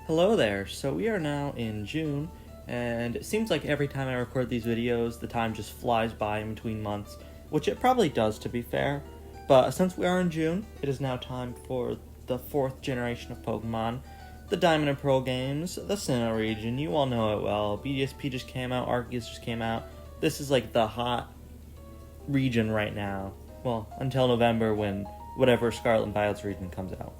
Hello there, so we are now in June, and it seems like every time I record these videos, the time just flies by in between months, which it probably does to be fair, but since we are in June, it is now time for the 4th generation of Pokemon, the Diamond and Pearl games, the Sinnoh region, you all know it well, BDSP just came out, Arceus just came out, this is like the hot region right now, well, until November when whatever Scarlet and Violet's region comes out.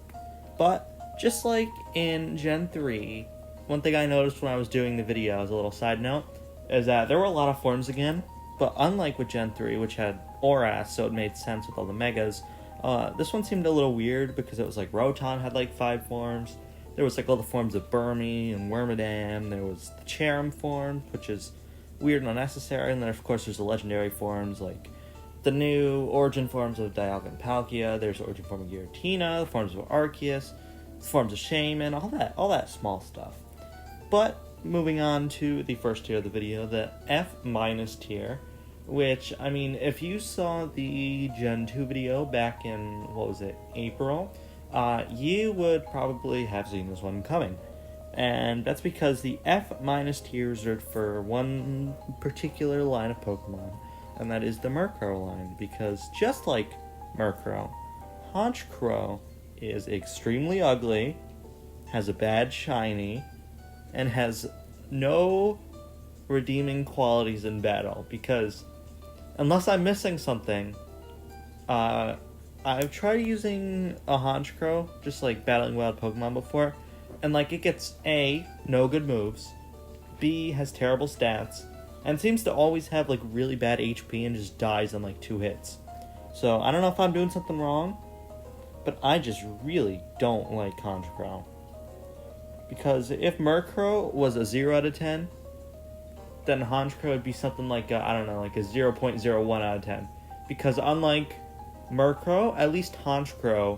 But just like in Gen 3, one thing I noticed when I was doing the video, as a little side note, is that there were a lot of forms again, but unlike with Gen 3, which had Oras, so it made sense with all the Megas, this one seemed a little weird because it was like Rotom had like 5 forms, there was like all the forms of Burmy and Wormadam, there was the Cherim form, which is weird and unnecessary, and then of course there's the legendary forms like the new origin forms of Dialga and Palkia, there's the origin form of Giratina, the forms of Arceus, forms of Shaman, all that small stuff. But moving on to the first tier of the video, the F- tier, which, I mean, if you saw the Gen 2 video back in, April, you would probably have seen this one coming. And that's because the F- tier is reserved for one particular line of Pokemon, and that is the Murkrow line, because just like Murkrow, Honchkrow is extremely ugly, has a bad shiny, and has no redeeming qualities in battle, because unless I'm missing something, I've tried using a Honchkrow, just like battling wild Pokemon before, and like it gets A, no good moves, B, has terrible stats, and seems to always have like really bad HP and just dies in like 2 hits. So I don't know if I'm doing something wrong, but I just really don't like Honchkrow. Because if Murkrow was a 0 out of 10, then Honchkrow would be something like, like a 0.01 out of 10. Because unlike Murkrow, at least Honchkrow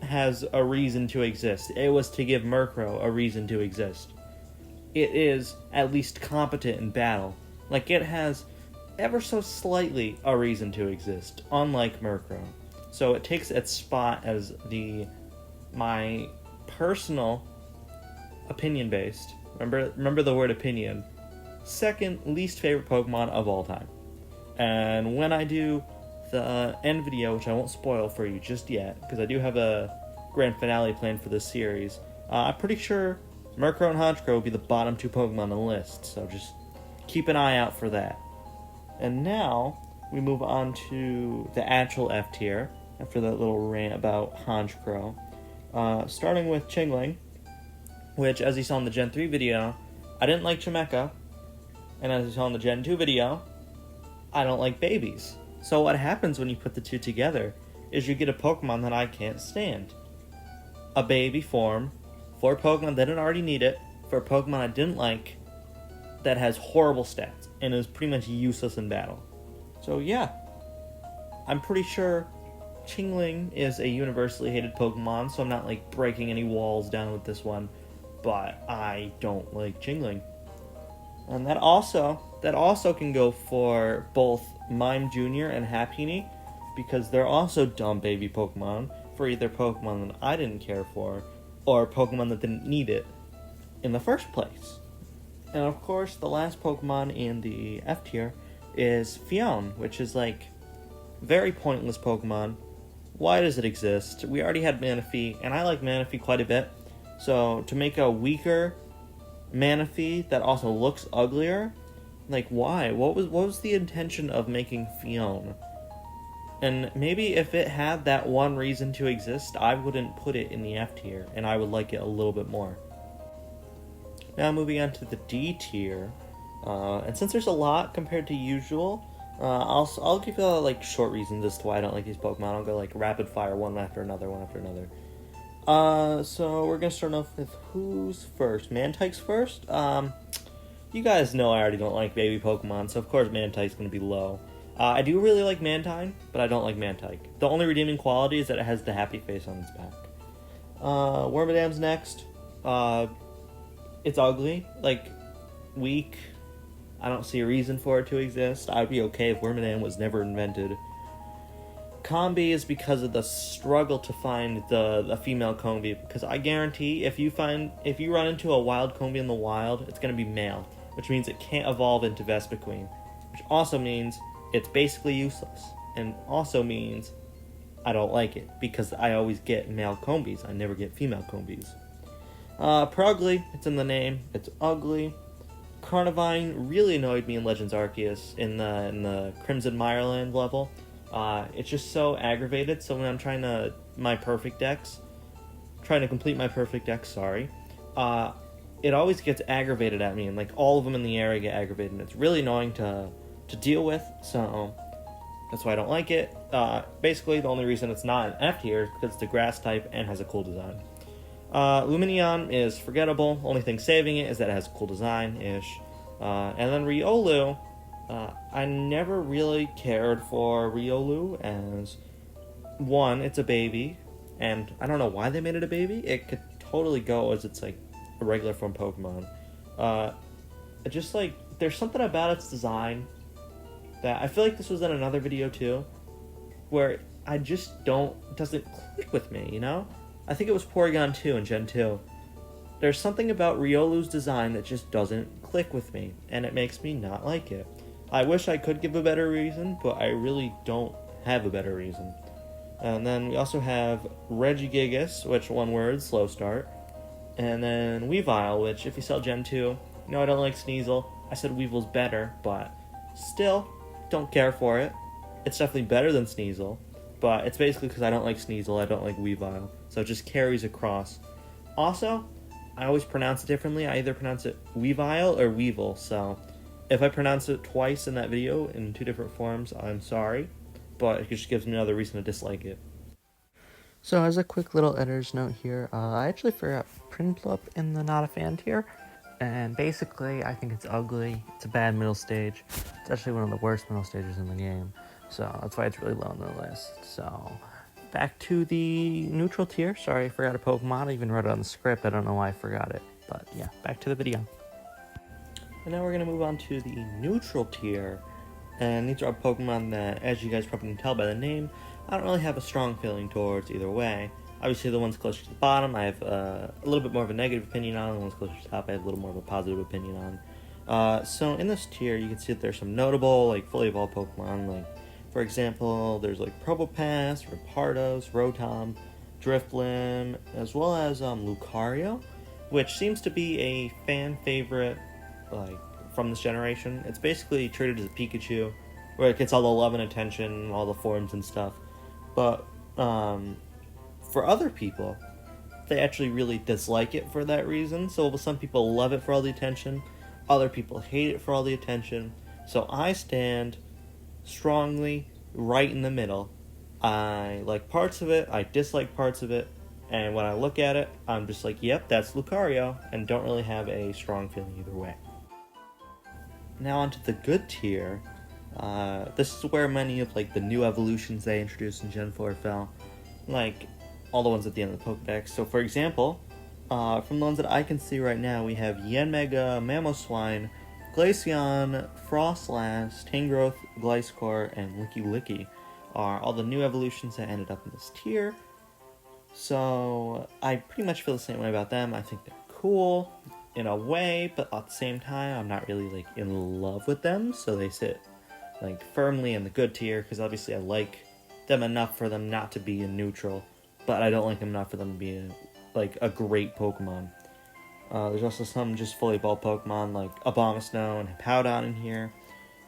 has a reason to exist. It was to give Murkrow a reason to exist. It is at least competent in battle. Like, it has ever so slightly a reason to exist, unlike Murkrow. So it takes its spot as my personal opinion-based, remember the word opinion, second least favorite Pokemon of all time. And when I do the end video, which I won't spoil for you just yet, because I do have a grand finale planned for this series, I'm pretty sure Murkrow and Honchkrow will be the bottom 2 Pokemon on the list, so just keep an eye out for that. And now we move on to the actual F tier, after that little rant about Honchkrow. Starting with Chingling, which, as you saw in the Gen 3 video, I didn't like Chimecha, and as you saw in the Gen 2 video, I don't like babies. So what happens when you put the two together is you get a Pokemon that I can't stand. A baby form for a Pokemon that didn't already need it, for a Pokemon I didn't like, that has horrible stats, and is pretty much useless in battle. So yeah, I'm pretty sure Chingling is a universally hated Pokemon, so I'm not like breaking any walls down with this one, but I don't like Chingling. And that also can go for both Mime Jr. and Happiny, because they're also dumb baby Pokemon for either Pokemon that I didn't care for, or Pokemon that didn't need it in the first place. And of course, the last Pokemon in the F tier is Fiona, which is like very pointless Pokemon. Why does it exist? We already had Manaphy, and I like Manaphy quite a bit. So to make a weaker Manaphy that also looks uglier, like why? What was the intention of making Fiona? And maybe if it had that one reason to exist, I wouldn't put it in the F tier, and I would like it a little bit more. Now moving on to the D tier, and since there's a lot compared to usual, I'll give you like short reasons as to why I don't like these Pokemon. I'll go like rapid fire, one after another. So we're gonna start off with who's first? Mantyke's first? You guys know I already don't like baby Pokemon, so of course Mantyke's gonna be low. I do really like Mantine, but I don't like Mantyke. The only redeeming quality is that it has the happy face on its back. Wormadam's next. It's ugly, like, weak. I don't see a reason for it to exist. I'd be okay if Wormadam was never invented. Combi is because of the struggle to find the female Combi, because I guarantee if you run into a wild Combi in the wild, it's going to be male, which means it can't evolve into Vespiquen, which also means it's basically useless, and also means I don't like it, because I always get male Combis, I never get female Combis. Purugly, it's in the name, it's ugly. Carnivine really annoyed me in Legends Arceus in the Crimson Mireland level. It's just so aggravated, so when I'm trying to complete my perfect dex, it always gets aggravated at me, and like all of them in the area get aggravated, and it's really annoying to deal with, so that's why I don't like it. Basically, the only reason it's not an F tier is because it's a grass type and has a cool design. Lumineon is forgettable. Only thing saving it is that it has a cool design-ish. And then Riolu, I never really cared for Riolu as, one, it's a baby, and I don't know why they made it a baby. It could totally go as it's like a regular form Pokemon. Just like, there's something about its design that I feel like this was in another video too, where I just doesn't click with me, you know? I think it was Porygon 2 in Gen 2. There's something about Riolu's design that just doesn't click with me, and it makes me not like it. I wish I could give a better reason, but I really don't have a better reason. And then we also have Regigigas, which one word, slow start. And then Weavile, which if you sell Gen 2, no, I don't like Sneasel. I said Weavile's better, but still, don't care for it. It's definitely better than Sneasel, but it's basically because I don't like Sneasel, I don't like Weavile. So it just carries across. Also, I always pronounce it differently. I either pronounce it Weavile or Weevil, so if I pronounce it twice in that video in two different forms, I'm sorry, but it just gives me another reason to dislike it. So as a quick little editor's note here, I actually forgot Prinplup in the not a fan tier, and basically I think it's ugly, it's a bad middle stage, it's actually one of the worst middle stages in the game, so that's why it's really low on the list. So back to the neutral tier. Sorry, I forgot a Pokemon. I even wrote it on the script. I don't know why I forgot it. But yeah, back to the video. And now we're going to move on to the neutral tier. And these are Pokemon that, as you guys probably can tell by the name, I don't really have a strong feeling towards either way. Obviously, the ones closer to the bottom, I have a little bit more of a negative opinion on. The ones closer to the top, I have a little more of a positive opinion on. So in this tier, you can see that there's some notable, like, fully evolved Pokemon, like, for example, there's like Probopass, Rapardos, Rotom, Drifblim, as well as Lucario, which seems to be a fan favorite, like, from this generation. It's basically treated as a Pikachu, where it gets all the love and attention, all the forms and stuff. But for other people, they actually really dislike it for that reason. So some people love it for all the attention, other people hate it for all the attention. So I stand strongly right in the middle. I like parts of it, I dislike parts of it, and when I look at it, I'm just like, yep, that's Lucario, and don't really have a strong feeling either way. Now onto the good tier. This is where many of like the new evolutions they introduced in Gen 4 fell, like all the ones at the end of the Pokedex. So for example, from the ones that I can see right now, we have Yanmega, Mamoswine, Glaceon, Frostlass, Tangrowth, Gliscor, and Licky Licky are all the new evolutions that ended up in this tier. So I pretty much feel the same way about them. I think they're cool in a way, but at the same time, I'm not really like in love with them. So they sit like firmly in the good tier, because obviously I like them enough for them not to be in neutral, but I don't like them enough for them to be like a great Pokemon. There's also some just fully evolved Pokemon like Abomasnow and Hippowdon in here.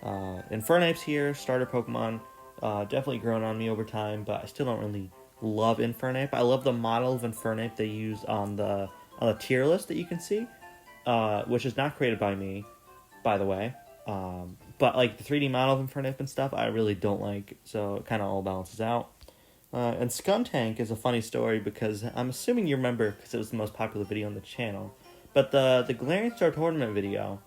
Infernapes here, starter Pokemon, definitely grown on me over time, but I still don't really love Infernape. I love the model of Infernape they use on the tier list that you can see, which is not created by me, by the way. But like the 3D model of Infernape and stuff, I really don't like, so it kind of all balances out. And Skuntank is a funny story because I'm assuming you remember because it was the most popular video on the channel. But the Galarian Star Tournament video,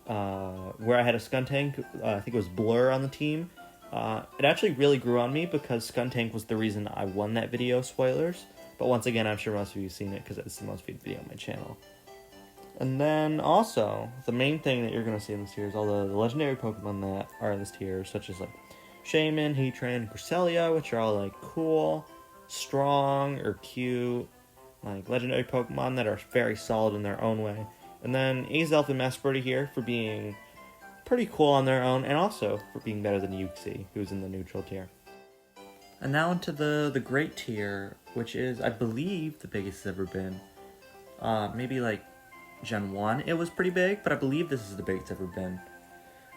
where I had a Skuntank, I think it was Blur on the team, it actually really grew on me because Skuntank was the reason I won that video, spoilers. But once again, I'm sure most of you have seen it because it's the most viewed video on my channel. And then also, the main thing that you're going to see in this tier is all the legendary Pokemon that are in this tier, such as like Shaman, Heatran, Cresselia, which are all like cool, strong, or cute, like legendary Pokemon that are very solid in their own way. And then Azelf and Mesperty here for being pretty cool on their own, and also for being better than Uxie, who's in the neutral tier. And now into the great tier, which is, I believe, the biggest it's ever been. Maybe like Gen 1 it was pretty big, but I believe this is the biggest it's ever been.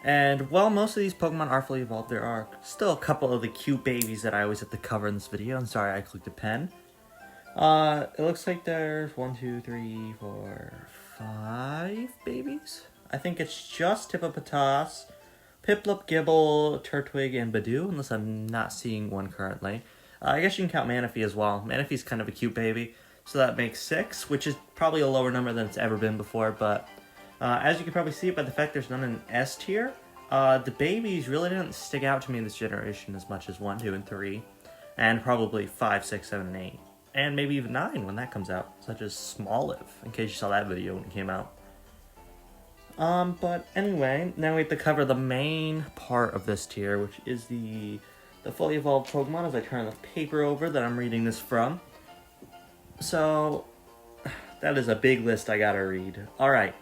And while most of these Pokemon are fully evolved, there are still a couple of the cute babies that I always have to cover in this video. I'm sorry, I clicked a pen. It looks like there's 1, 2, 3, 4, 5 babies. I think it's just Hippopotas, Piplup, Gibble, Turtwig, and Badoo, unless I'm not seeing one currently. I guess you can count Manaphy as well. Manaphy's kind of a cute baby, so that makes 6, which is probably a lower number than it's ever been before, but as you can probably see by the fact there's none in S tier, the babies really didn't stick out to me in this generation as much as 1, 2, and 3, and probably 5, 6, 7, and 8. And maybe even 9 when that comes out, such as Smoliv, in case you saw that video when it came out. But anyway, now we have to cover the main part of this tier, which is the fully evolved Pokemon, as I turn the paper over that I'm reading this from. So, that is a big list I gotta read. Alright,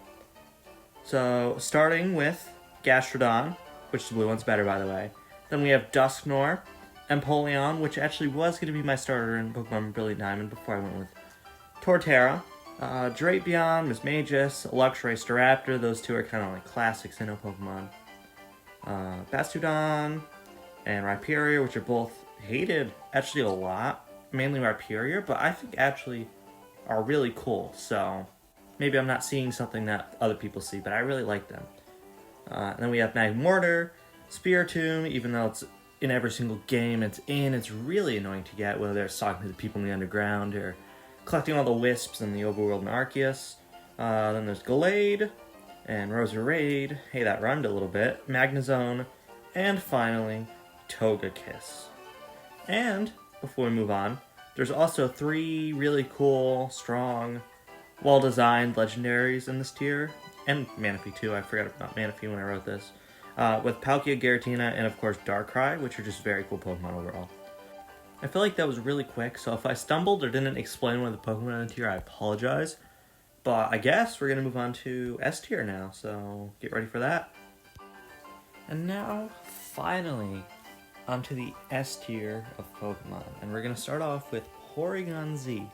so starting with Gastrodon, which the blue one's better by the way. Then we have Dusknoir Empoleon, which actually was going to be my starter in Pokemon Brilliant Diamond before I went with Torterra. Drapion, Mismagius, Luxray, Staraptor, those two are kind of like classic Sinnoh Pokemon. Bastudon and Rhyperior, which are both hated actually a lot, mainly Rhyperior, but I think actually are really cool, so maybe I'm not seeing something that other people see, but I really like them. And then we have Magmortar, Spiritomb, even though it's in every single game it's really annoying to get, whether it's talking to the people in the underground or collecting all the wisps in the overworld in Arceus. Then there's Gallade and Roserade. Hey, that rhymed a little bit. Magnezone, and finally Togekiss. And before we move on, there's also 3 really cool, strong, well-designed legendaries in this tier, and Manaphy too. I forgot about Manaphy when I wrote this. With Palkia, Giratina, and of course Darkrai, which are just very cool Pokemon overall. I feel like that was really quick, so if I stumbled or didn't explain one of the Pokemon in the tier, I apologize. But I guess we're going to move on to S tier now, so get ready for that. And now, finally, onto the S tier of Pokemon. And we're going to start off with Porygon Z,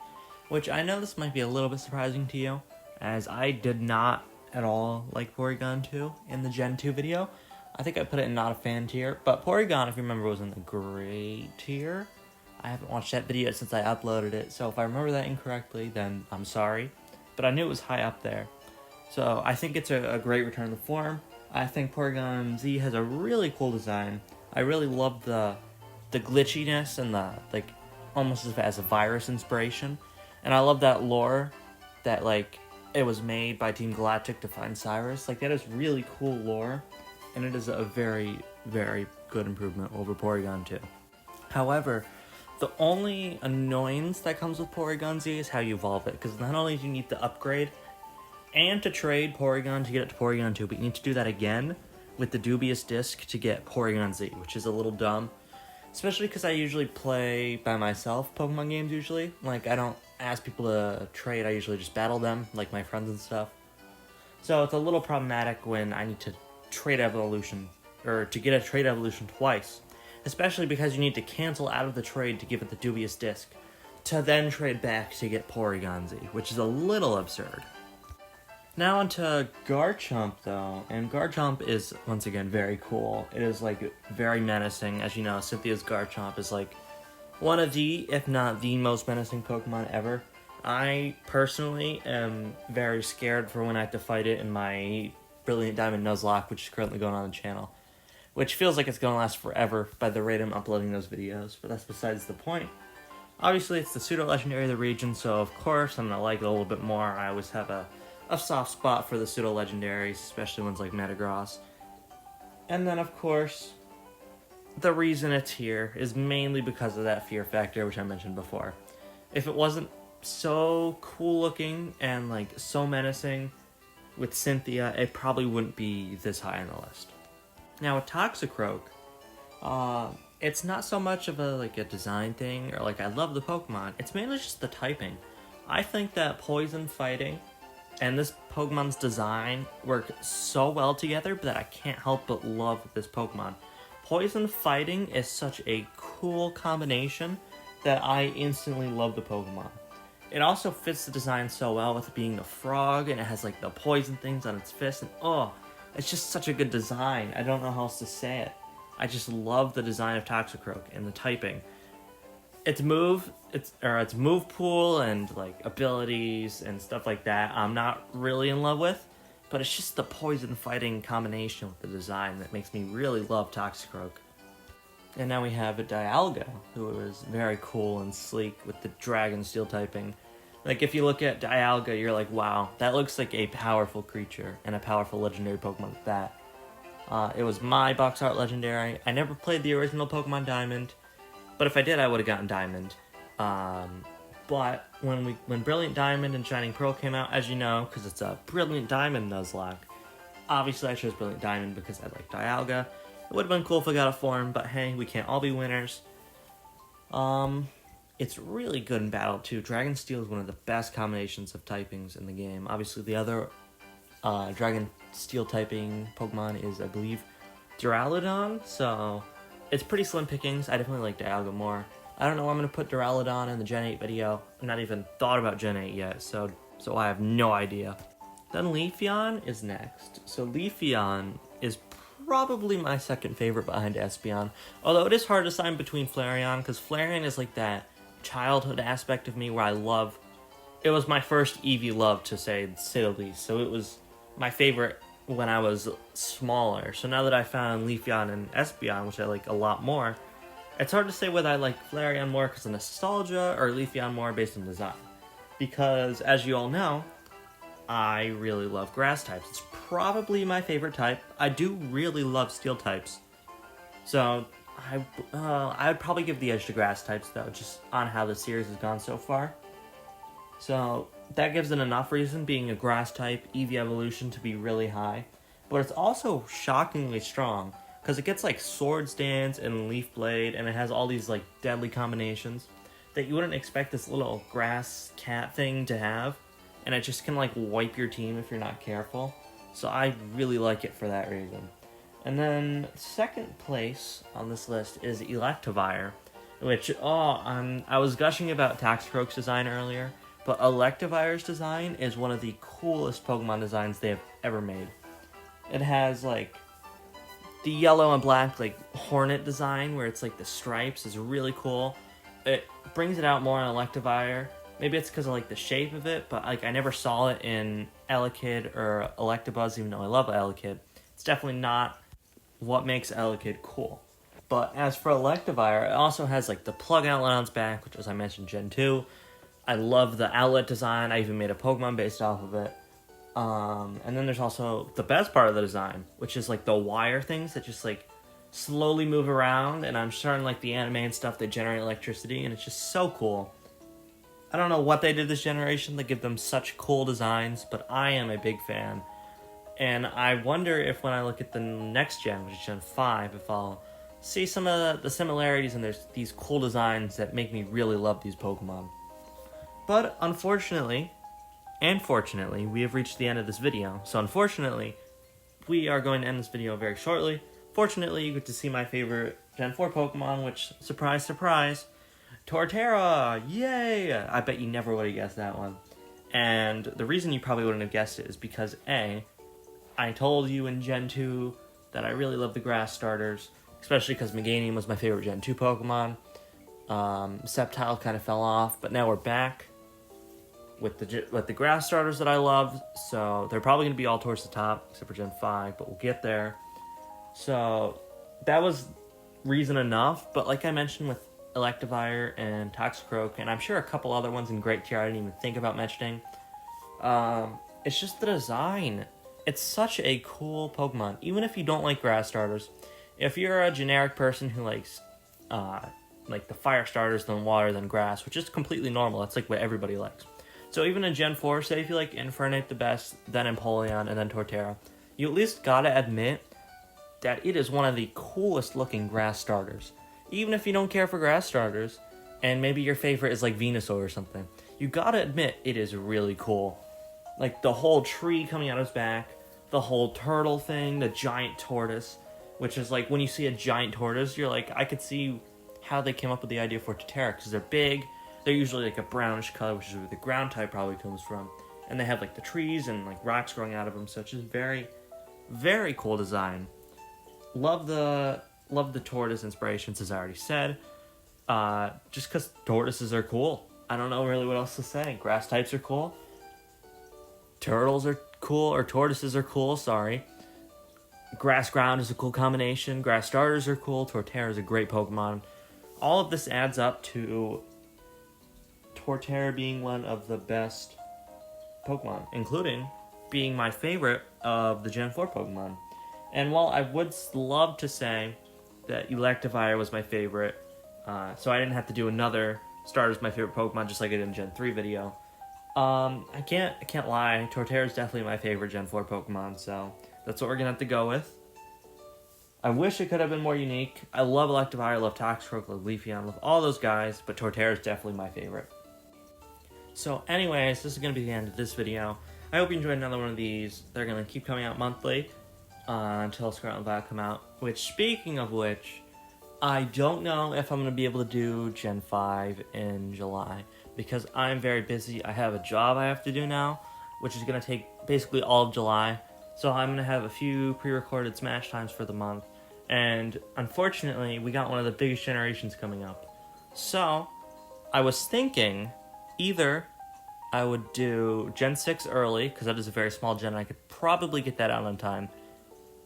which I know this might be a little bit surprising to you, as I did not at all like Porygon 2 in the Gen 2 video. I think I put it in not a fan tier, but Porygon, if you remember, was in the great tier. I haven't watched that video since I uploaded it, so if I remember that incorrectly, then I'm sorry. But I knew it was high up there. So I think it's a great return to form. I think Porygon Z has a really cool design. I really love the glitchiness and the, like, almost as if it has a virus inspiration. And I love that lore that, like, it was made by Team Galactic to find Cyrus. Like, that is really cool lore. And it is a very, very good improvement over Porygon 2. However, the only annoyance that comes with Porygon Z is how you evolve it. Because not only do you need to upgrade and to trade Porygon to get it to Porygon 2, but you need to do that again with the dubious disc to get Porygon Z, which is a little dumb. Especially because I usually play by myself Pokemon games usually. Like, I don't ask people to trade, I usually just battle them, like my friends and stuff. So it's a little problematic when I need to trade evolution, or to get a trade evolution twice. Especially because you need to cancel out of the trade to give it the dubious disc, to then trade back to get Porygon Z, which is a little absurd. Now onto Garchomp though, and Garchomp is once again very cool. It is like very menacing. As you know, Cynthia's Garchomp is like one of the, if not the most menacing Pokemon ever. I personally am very scared for when I have to fight it in my Brilliant Diamond Nuzlocke, which is currently going on the channel. Which feels like it's going to last forever by the rate I'm uploading those videos, but that's besides the point. Obviously, it's the pseudo-legendary of the region, so of course I'm going to like it a little bit more. I always have a soft spot for the pseudo-legendaries, especially ones like Metagross. And then, of course, the reason it's here is mainly because of that fear factor, which I mentioned before. If it wasn't so cool-looking and, like, so menacing with Cynthia, it probably wouldn't be this high on the list. Now, with Toxicroak, It's not so much of a design thing or I love the Pokemon. It's mainly just the typing. I think that poison fighting and this Pokemon's design work so well together that I can't help but love this Pokemon. Poison fighting is such a cool combination that I instantly love the Pokemon. It also fits the design so well with it being a frog, and it has the poison things on its fist, and it's just such a good design. I don't know how else to say it. I just love the design of Toxicroak and the typing. Its move pool and abilities and stuff like that, I'm not really in love with, but it's just the poison fighting combination with the design that makes me really love Toxicroak. And now we have a Dialga, who is very cool and sleek with the Dragon Steel typing. If you look at Dialga, you're like, wow, that looks like a powerful creature and a powerful legendary Pokemon at that. It was my box art legendary. I never played the original Pokemon Diamond, but if I did, I would have gotten Diamond. But when Brilliant Diamond and Shining Pearl came out, as you know, because it's a Brilliant Diamond Nuzlocke, obviously I chose Brilliant Diamond because I like Dialga. It would have been cool if I got a form, but hey, we can't all be winners. It's really good in battle too. Dragon Steel is one of the best combinations of typings in the game. Obviously, the other Dragon Steel typing Pokemon is, I believe, Duraludon, so it's pretty slim pickings. I definitely like Dialga more. I don't know where I'm going to put Duraludon in the Gen 8 video. I've not even thought about Gen 8 yet, so I have no idea. Then Leafeon is next. So Leafeon is probably my second favorite behind Espeon, although it is hard to decide between Flareon, because Flareon is that childhood aspect of me where it was my first Eevee love, to say the least, so it was my favorite when I was smaller. So now that I found Leafeon and Espeon, which I like a lot more, it's hard to say whether I like Flareon more because of nostalgia or Leafeon more based on design, because as you all know, I really love grass types. It's probably my favorite type. I do really love steel types. So I would probably give the edge to grass types, though, just on how the series has gone so far. So that gives it enough reason, being a grass type, Eevee evolution, to be really high. But it's also shockingly strong, because it gets Swords Dance and Leaf Blade, and it has all these deadly combinations that you wouldn't expect this little grass cat thing to have. And it just can wipe your team if you're not careful. So I really like it for that reason. And then second place on this list is Electavire, which I was gushing about Toxicroak's design earlier, but Electivire's design is one of the coolest Pokemon designs they have ever made. It has the yellow and black hornet design where it's the stripes is really cool. It brings it out more on Electivire. Maybe it's because I like the shape of it, but I never saw it in Elekid or Electabuzz, even though I love Elekid. It's definitely not what makes Elekid cool. But as for Electivire, it also has the plug outlet on its back, which, as I mentioned, Gen 2. I love the outlet design. I even made a Pokemon based off of it. And then there's also the best part of the design, which is the wire things that just slowly move around, and I'm sure in the anime and stuff they generate electricity, and it's just so cool. I don't know what they did this generation to give them such cool designs, but I am a big fan. And I wonder if when I look at the next gen, which is Gen 5, if I'll see some of the similarities and there's these cool designs that make me really love these Pokemon. But unfortunately, and fortunately, we have reached the end of this video. So unfortunately, we are going to end this video very shortly. Fortunately, you get to see my favorite Gen 4 Pokemon, which, surprise, surprise, Torterra! Yay! I bet you never would have guessed that one. And the reason you probably wouldn't have guessed it is because, A, I told you in Gen 2 that I really love the grass starters, especially because Meganium was my favorite Gen 2 Pokemon. Sceptile kind of fell off, but now we're back with the grass starters that I love, so they're probably going to be all towards the top, except for Gen 5, but we'll get there. So that was reason enough, but like I mentioned with Electavire and Toxicroak, and I'm sure a couple other ones in Great Tier I didn't even think about mentioning, it's just the design. It's such a cool Pokemon, even if you don't like grass starters. If you're a generic person who likes the fire starters, then water, then grass, which is completely normal, that's what everybody likes. So even in Gen 4, say if you like Infernape the best, then Empoleon, and then Torterra, you at least gotta admit that it is one of the coolest looking grass starters. Even if you don't care for grass starters, and maybe your favorite is like Venusaur or something, you gotta admit it is really cool. Like the whole tree coming out of his back, the whole turtle thing, the giant tortoise, which is like when you see a giant tortoise, you're like, I could see how they came up with the idea for Torterra, because they're big, they're usually like a brownish color, which is where the ground type probably comes from, and they have like the trees and like rocks growing out of them, so it's just very, very cool design. Love the tortoise inspirations, as I already said. Just because tortoises are cool. I don't know really what else to say. Grass types are cool. Turtles are cool, or tortoises are cool, sorry. Grass ground is a cool combination. Grass starters are cool. Torterra is a great Pokemon. All of this adds up to Torterra being one of the best Pokemon, including being my favorite of the Gen 4 Pokemon. And while I would love to say that Electavire was my favorite, so I didn't have to do another starter's my favorite Pokemon just like I did in Gen 3 video, I can't lie, Torterra is definitely my favorite Gen 4 Pokemon, so that's what we're gonna have to go with. I wish it could have been more unique. I love Electavire, I love Toxicroak, I love Leafeon, I love all those guys, but Torterra is definitely my favorite. So anyways, this is going to be the end of this video. I hope you enjoyed another one of these. They're going to keep coming out monthly until Scarlet and Violet come out. Which, speaking of which, I don't know if I'm going to be able to do Gen 5 in July, because I'm very busy. I have a job I have to do now, which is going to take basically all of July. So I'm going to have a few pre-recorded Smash times for the month. And unfortunately, we got one of the biggest generations coming up. So I was thinking either I would do Gen 6 early, because that is a very small gen, and I could probably get that out on time,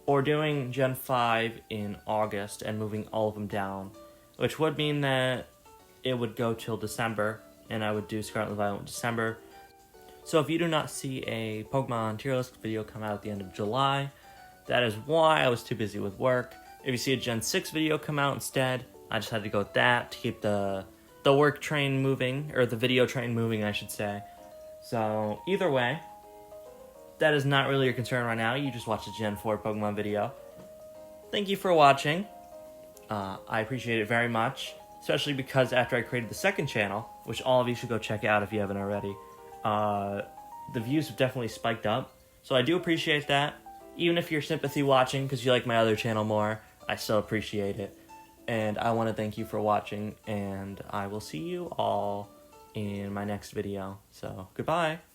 or doing Gen 5 in August and moving all of them down, which would mean that it would go till December, and I would do Scarlet and Violet in December. So if you do not see a Pokemon tier list video come out at the end of July, that is why I was too busy with work. If you see a Gen 6 video come out instead, I just had to go with that to keep the work train moving, or the video train moving, I should say. So, either way, that is not really your concern right now. You just watched a Gen 4 Pokemon video. Thank you for watching. I appreciate it very much, especially because after I created the second channel, which all of you should go check out if you haven't already, the views have definitely spiked up. So I do appreciate that. Even if you're sympathy watching because you like my other channel more, I still appreciate it. And I want to thank you for watching, and I will see you all in my next video. So, goodbye!